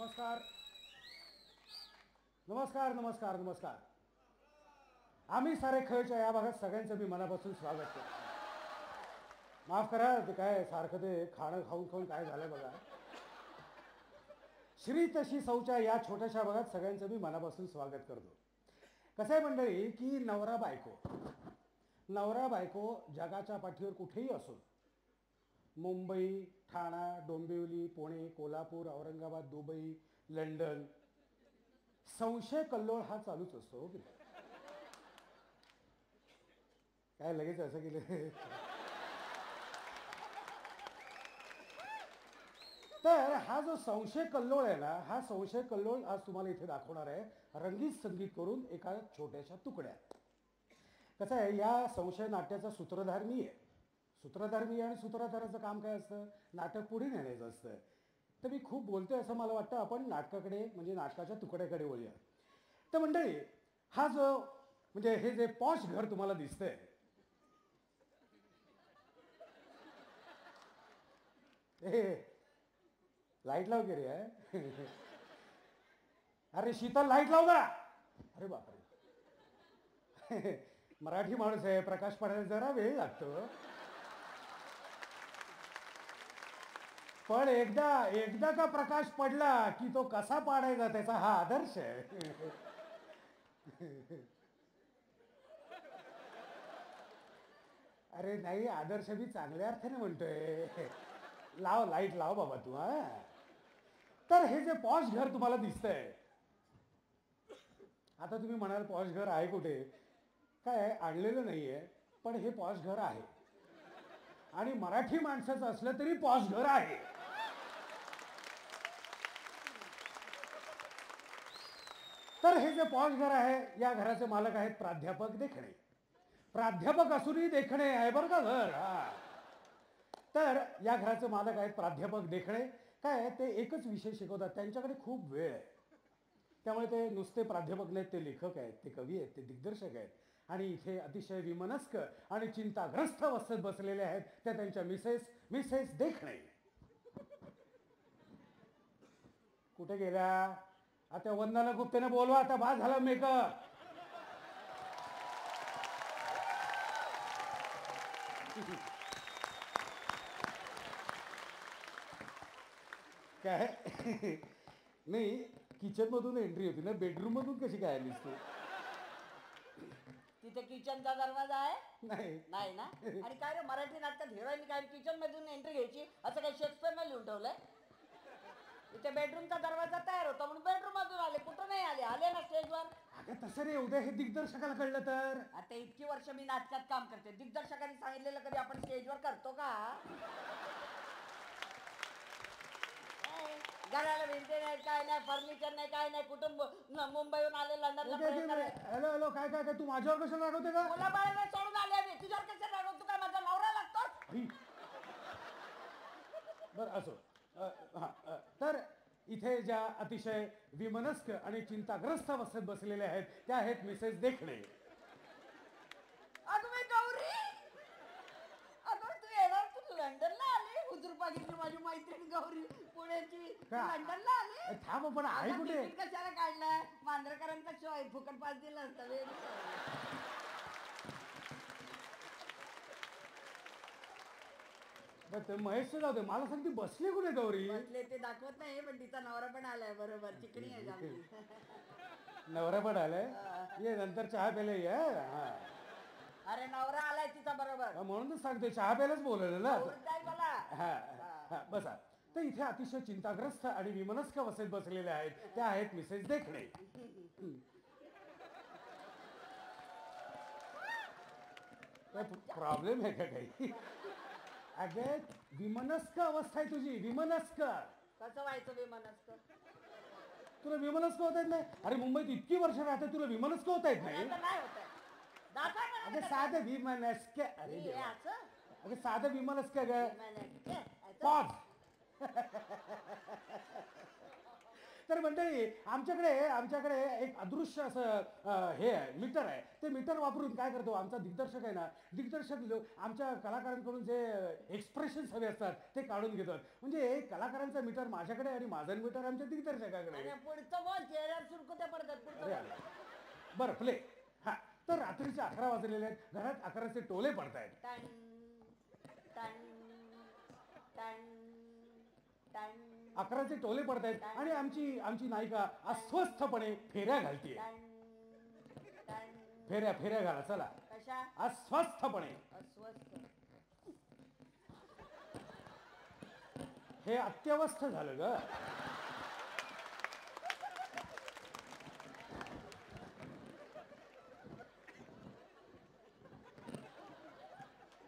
नमस्कार नमस्कार नमस्कार नमस्कार. आम्ही सारे खेळच्या या भागात सगळ्यांचं मी मनापासून स्वागत करतो. माफ करा ते काय सारखं ते खाणं खाऊन खाऊन काय झालं बघा. श्री तशी शौच्या या छोट्याशा भागात सगळ्यांचं मी मनापासून स्वागत करतो. कसं आहे मंडळी की नवरा बायको जगाच्या पाठीवर कुठेही असो, मुंबई, ठाणा, डोंबिवली, पुणे, कोल्हापूर, औरंगाबाद, दुबई, लंडन, संशय कल्लोळ हा चालूच असतो. काय लगेच असं केलं. तर हा जो संशय कल्लोळ आहे ना, हा संशय कल्लोळ आज तुम्हाला इथे दाखवणार आहे रंगीत संगीत करून एका छोट्याशा तुकड्यात. कसं आहे, या संशय नाट्याचा सूत्रधार मी आहे. आणि सूत्रधाराचं काम काय असतं, नाटक पुढे नेण्याचं असतं. तर मी खूप बोलतोय असं मला वाटतं, आपण नाटकाकडे म्हणजे नाटकाच्या तुकड्याकडे वळूया. तर मंडळी, हा जो म्हणजे हे जे पॉश घर तुम्हाला दिसतंय, हे लाईट लाव की रे. अरे शीतल, लाईट लाव ना. अरे बापरे. मराठी माणूस आहे, प्रकाश पडायला जरा वेळ लागतो. पण एकदा का प्रकाश पडला की तो कसा पाडायचा त्याचा हा आदर्श आहे. अरे नाही, आदर्श मी चांगल्या अर्थाने म्हणतोय. लाव लाईट लाव बाबा तू. हा, तर हे जे पॉश घर तुम्हाला दिसतंय, आता तुम्ही म्हणाल पॉश घर आहे कुठे. काय आणलेलं नाहीये, पण हे पॉश घर आहे. आणि मराठी माणसाचं असलं तरी पॉश घर आहे. तर हे जे पॉश घर आहे, या घराचे मालक आहेत प्राध्यापक देखणे. प्राध्यापक असूनही देखणे आहे बरं का घर. हा, तर या घराचे मालक आहेत प्राध्यापक देखणे. काय ते एकच विषय शिकवतात, त्यांच्याकडे खूप वेळ आहे. त्यामुळे ते नुसते प्राध्यापक नाहीत, ते लेखक आहेत, ते कवी आहेत, ते दिग्दर्शक आहेत. आणि इथे अतिशय विमनस्क आणि चिंताग्रस्त अवस्थेत बसलेले आहेत त्या त्यांच्या मिसेस देखणे. कुठे गेल्या? आता वंदना गुप्तेने बोलवा, आता बाद झाला मेकअप. काय नाही, किचन मधून एंट्री होती ना, बेडरूम मधून कशी काय आलीस तू? तिथे किचनचा दरवाजा आहे? नाही नाही ना. आणि काय रे, मराठी नाटकात हिरोईन काय किचन मधून एंट्री घ्यायची असं काही शेक्सपियरने लिहून ठेवलंय? इथे बेडरूमचा दरवाजा तयार होता म्हणून बेडरूम मधून आले, कुठं नाही आले ना स्टेजवर. अगं तसं रे, उद्या हे दिग्दर्शकाला कळलं तर? आता इतकी वर्ष मी नाटकात काम करते, दिग्दर्शकांनी सांगितलेलं कधी आपण स्टेजवर करतो का? घराला भिंती नाही, काय नाही, फर्निचर नाही, काय नाही. कुटुंब मुंबईहून आले, लंडनला. हॅलो हॅलो, काय काय काय तू माझ्यावर कशाला रागवते का? मुला बाळाला सोडून आले मी, तुझ्यावर कशा रागवतो? काय माझा नवरा लागतो? बरं असो. तर इथे ज्या अतिशय विमनस्क आणि चिंताग्रस्त अवस्थेत बसलेल्या आहेत त्या आहेत मिसेस देखणे. अगं मी गौरी, अगं तू येणार, तू लंडनला आली. हुजूर पागितली माझी मैत्रीण गौरी पुण्याची, लंडनला आली. थांब, पण आहे कुठे? कशाला काढलाय? मांजरेकरांचा शो आहे, फुकट पास दिला असतं. महेश जाऊ दे, मला सांगते बसली कुठे गौरी? बसले ते दाखवत नाही, पण तिचा नवरा पण आलाय बरोबर. चिकणी आहे आमची. नवरा पण आलाय? ये नंतर चहा प्यायला ये. अरे नवरा आलाय तिचा बरोबर, म्हणूनच सांगते चहा प्यायलाच बोलवलं ना. बोला. बसा. तर इथे अतिशय चिंताग्रस्त आणि विमनस्क अवस्थेत बसलेल्या आहेत त्या आहेत मिसेस देखणे. प्रॉब्लेम आहे का काही? अगे विमनस्क अवस्था आहे तुझी, विमनस्क. कसं व्हायचं विमानस्क? तुला विमनस्क होता येत नाही? अरे मुंबईत इतकी वर्ष राहते, तुला विमनस्क होता येत नाही? नाही होत. अगं साधं विमनस्क. अरे देवा, अगं साधं विमनस्क ग. पॉज. तर मंडळी आमच्याकडे एक अदृश्य असं हे आहे, मीटर आहे. ते मीटर वापरून काय करतो आमचा दिग्दर्शक आहे ना, आमच्या कलाकारांकडून जे एक्सप्रेशन्स हवे असतात ते काढून घेतात. म्हणजे कलाकारांचा मीटर माझ्याकडे आणि माझा मीटर आमच्या दिग्दर्शकाकडे. अरे पुढचं बोल, चेहऱ्यावर सुरकुत्या पडतात. पुढचं अरे बोल. बरं प्ले. हा तर रात्रीचे 11 वाजलेले आहेत, घरात 11चे टोले पडतायत. टन टन टन टन 11चे टोले पडतायत आणि आमची नायिका अस्वस्थपणे फेऱ्या घालतीये. टन टन फेऱ्या घाला चला. कशा? अस्वस्थपणे. अस्वस्थ. हे अत्यवस्थ झालं ग.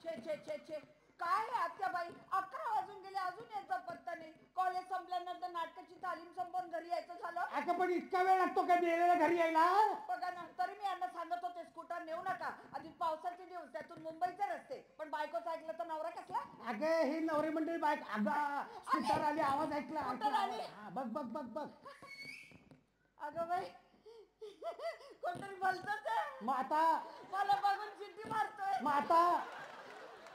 छे छे छे छे काय आहे आत्याबाई, 11 वाजून गेले अजून याचा पत्ता नाही. कॉलेज संपल्यानंतर नाटकाची तालीम संपवून घरी यायचं झालं. अगं पण इतका वेळ लागतो का नेलेला घरी यायला? बघा ना, तरी मी यांना सांगत होते स्कूटर नेऊ नका, आधी पावसाचे दिवस, त्यातून मुंबईचे रस्ते. पण बायकोचं ऐकलं तर नवरा कसला. अगं ही नवरी मंडळी बाईक अगं स्कूटर आली, आवाज ऐकला. स्कूटर आली. हा, बघ बघ बघ बघ. अगं बाई कोणतरी बोलतच आहे. मग आता मला बघून शिट्टी मारतोय. मग आता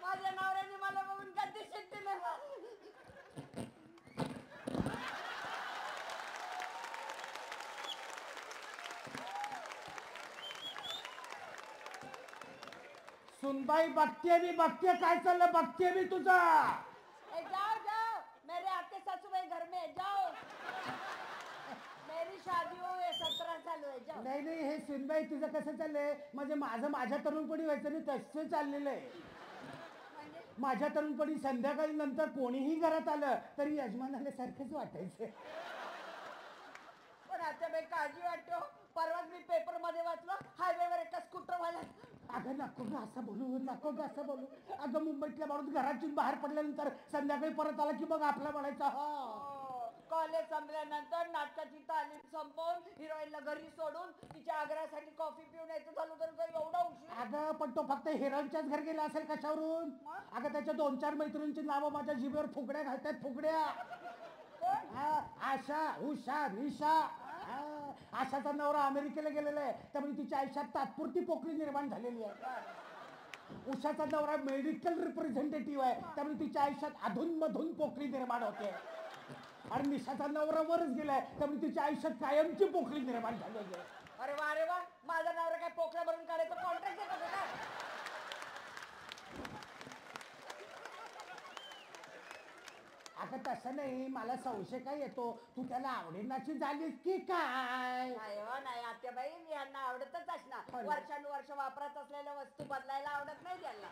माझ्या नवऱ्याने मला बघून कधी शिट्टी नाही मारली. सुनबाई बघते काय चाललं, बघते मी तुझा. ए जाओ जाओ, मेरे आते सासूबाई घर में है, जाओ. मेरी शादी हुई है, 17 साल हुए, जाओ. नाही हे सुनबाई तुझं कसं चाललंय, म्हणजे माझ्या तरुणपणी व्हायचं नाही तसं चाललेलं आहे. म्हणजे माझ्या तरुणपणी संध्याकाळी नंतर कोणीही घरात आलं तरी यजमान आल्यासारखंच वाटायचं. पण आता बाई काळजी वाटतो. परवाच मी पेपर मध्ये वाचलं, हायवेवर एका स्कूटर वाला. अगं नको ग असं बोलू. अगं मुंबईतल्या माणूस घरातून बाहेर पडल्यानंतर संध्याकाळी परत आला की मग आपला म्हणायचा हा. कॉलेज संपल्यानंतर नाटकाची तालीम संपवून हिरोईनला घरी सोडून तिच्या आग्र्यासाठी कॉफी पिऊन यायचं झालं तर एवढा उशीर. अगं पण तो फक्त हिरोईनच्याच घर गेला असेल कशावरून. अगं त्याच्या 2-4 मैत्रिणींची नावं माझ्या जिभेवर फुगड्या घालतात, फुगड्या. आशा, उषा, निशा. आशाचा नवरा अमेरिकेला गेलेला आहे, त्यामुळे तिच्या आयुष्यात तात्पुरती पोकळी निर्माण झालेली आहे. उषाचा नवरा मेडिकल रिप्रेझेंटेटिव्ह आहे, त्यामुळे तिच्या आयुष्यात अधूनमधून पोकळी निर्माण होते. आणि निशाचा नवरा वरच गेलाय, त्यामुळे तिच्या आयुष्यात कायमची पोकळी निर्माण झालेली आहे. अरे वा, माझा नवरा काय पोकळ्या भरून काढायचं कॉन्ट्रॅक्ट देतो का? अगं तसं नाही, मला संशय काय येतो, तू त्याला आवडेनाची झालीस की काय? नाही आत्याबाई, मी यांना आवडतच असणार. वर्षानुवर्ष वापरत असलेल्या वस्तू बदलायला आवडत नाही त्यांना.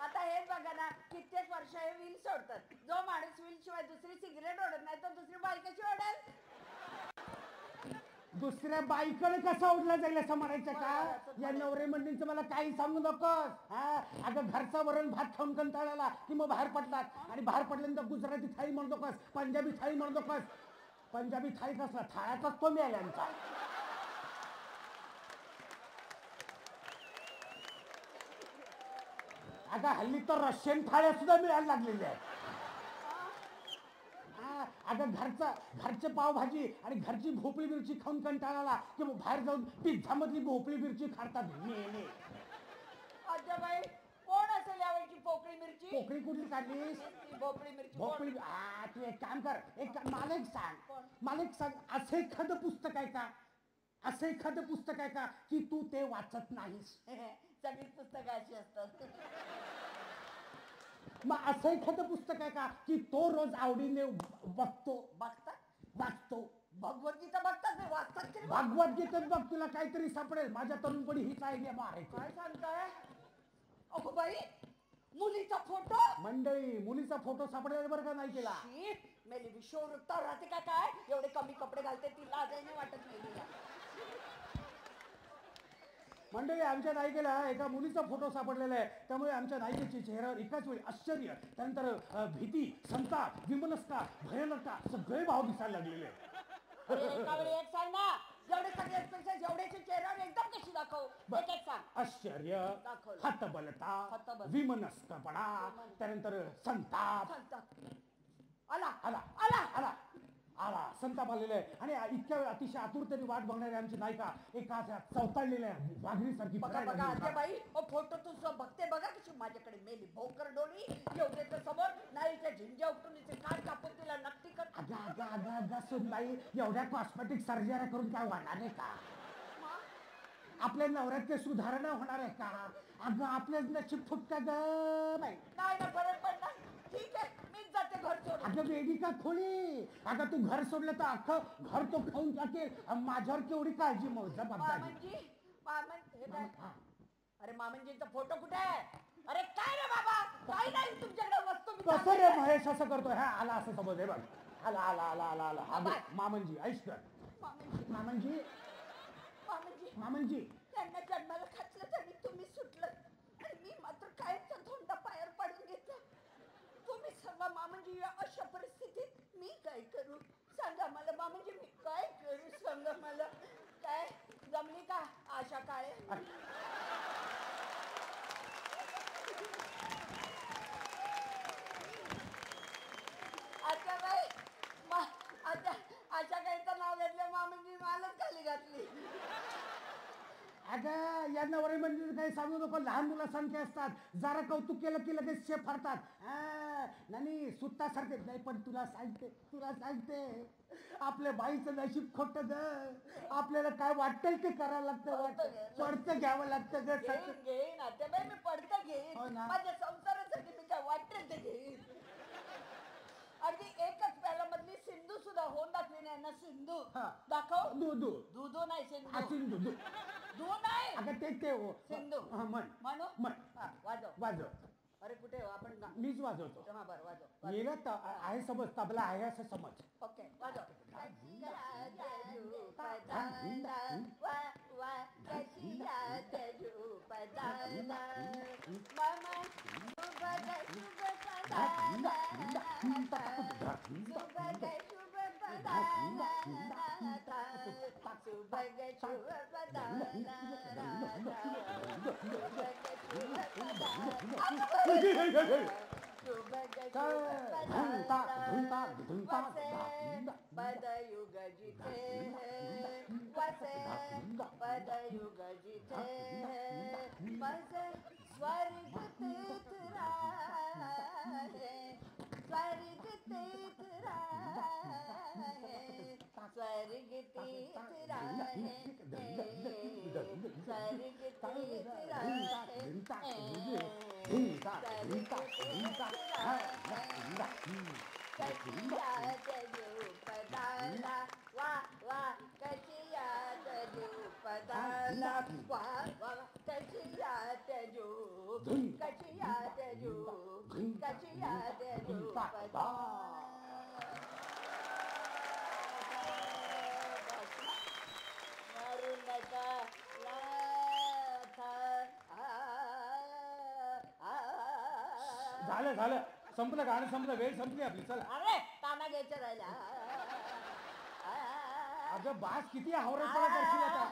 आता हेच बघा ना, कित्येक वर्ष हे व्हील सोडतात. जो माणूस व्हील शिवाय दुसरी सिगरेट ओढत नाही तो दुसरी बाई कशी ओढेल? दुसऱ्या बाईकडे कसा ओढला जाईल असं म्हणायचं का? या नवरे मंडळींचं मला काही सांगू नकोस. अगं घरचा वरण भात खाऊन कंटाळाला की मग बाहेर पडतात, आणि बाहेर पडल्यानंतर गुजराती थाळी म्हणू नकोस, पंजाबी थाळी म्हणू नकोस. पंजाबी थाळी कसला, थाळ्याचाच तो मिळाल्यांचा. अगं हल्ली तर रशियन थाळ्या सुद्धा मिळायला लागलेल्या आहेत. अगं घरचे पावभाजी आणि घरची भोपळी मिरची खाऊन कंटाळाला की मग बाहेर जाऊन पिझ्झा मधली भोपळी मिरची खातात. अच्छा बाई, कोण असेल यावेळची पोकळी मिरची? पोकळी कुठली काढलीस? भोपळी मिरची. भोपळी. तू एक काम कर, मला एक सांग, असं एखादं पुस्तक आहे का की तू ते वाचत नाहीस? सगळी पुस्तकं अशी असतात. मग असं एखादं पुस्तक आहे का की तो रोज आवडीने वाचतो? भगवद्गीता बघतात नाही, वाचतात तरी. भगवद्गीतेत बघ, तुला काहीतरी सापडेल. माझ्या तरुणपणी हीच आयडिया मारायची. काय सांगताय? अगो बाई, मुलीचा फोटो. मंडळी, मुलीचा फोटो सापडेल बरं का नाही केला. मेली विश्ववृत्ता राहते का काय? एवढे कमी कपडे घालते, ती लाजायला वाटत नाही. मंडळी, आमच्या नायिकेला एका मुलीचा फोटो सापडलेला आहे, त्यामुळे आमच्या नायिकेच्या चेहऱ्यावर एकाच वेळी आश्चर्य, त्यानंतर भीती, संताप, विमनस्ता, भयानकता सगळे भाव दिसायला लागलेले आहेत. एका वेळी एक सांग ना, जेवढे सगळे जेवढ्याच्या चेहऱ्यावर एकदम कशी दाखव? एक सांग. आश्चर्य, हतबलता, विमनस्कपणा, त्यानंतर संताप. आला आला संताप आलेला आहे आणि इतक्या अतिशय आतुरतेने वाट बघणारी आमची नायिका एका अशा चवताळलेल्या वाघिणीसारखी बघा फिरायला बघा लागली. आत्याबाई फोटो तुझं बघते बघा कशी माझ्याकडे मेली भोकर डोळी येऊ देत समोर नाही त्या झिंजा उपटून तिचे कान कापून तिला नक्की कर. अगं अगं अगं अगं सुनबाई एवढ्या कॉस्मेटिक सर्जऱ्या करून काय होणार आहे का? आपल्या नवऱ्यात काही सुधारणा होणार आहे का? अगं आपल्याच नशीब फुटका ग बाई. नाही ना फरक पडणार. ठीक आहे मीच जाते घर सोडून. अगं वेदिका खोली अगं तू घर सोडलं तर अख्खं घर तो खाऊन टाकेल. माझ्यावर केवढी काळजी मग जबाबदारी. हे काय? अरे मामनजींचा फोटो कुठे आहे? अरे काय रे बाबा काही नाही तुमच्याकडे वस्तू कसं रे महेश असं करतोय? हा आला असं समज हे बघ. आला आला आला आला आला हा बघ, मामनजी ऐश्वर मामनजी मामनजी मामनजी मामनजी त्यांना जन्माला घातलं तरी तुम्ही सुटलं आणि मी मात्र कायमचा धोंडा पायावर पाडून घेतला. तुम्ही सांगा मामनजी या अशा परिस्थितीत मी काय करू? सांगा मला मामनजी मी काय करू? सांगा मला. काय जमली का आशा काळे? आता बाई आता आशा काळेचं नाव घेतलं मामनजी मलाच खाली घातली. अगं या नवरे म्हणजे काही सांगू नको. लहान मुलासारखे असतात. जरा कौतुक केलं की लगेच शेप फाडतात. नाही सुत्तासारखे नाही. पण तुला सांगते आपल्या बाईचं नशीब खोट ग. आपल्याला काय वाटेल ते करायला लागतं. पडतं घ्यावं लागतं ग. घेईन आता बाई मी पडतं घेईन. हो ना. माझ्या संसारासाठी मी काय वाटेल ते घेईन. अगदी एकच प्यालामधली सिंधू सुद्धा होऊन दाखली नाही ना. सिंधू दाखव. दूधू नाही सिंधू. सिंधू दू नाही अगं ते हो सिंधू. म्हणू वाजव वाजव. अरे कुठे हो आपण मीच वाजवतो. हा बरं वाजव. येला आहे समज तबला आहे असं समज. ओके वाजव. पदयुग जिथे वसे पदयुग जिथे वसे स्वर्ग तीर्थ राहे स्वर्ग तीर्थ राहे स्वर्ग तीर्थ राहे स्वर्ग तीर्थ राहे कचिया तजू पदाला वा वा कचिया तजू पदाला वा वा कचिया तजू कचिया तजू कचिया तजू पदा. मारू नका झालं संपलं गाणं संपलं. वेळ संपली आपली. चला. अरे ताना घ्यायचं राहिला. अगं बास किती हावरेपणा करशील आता.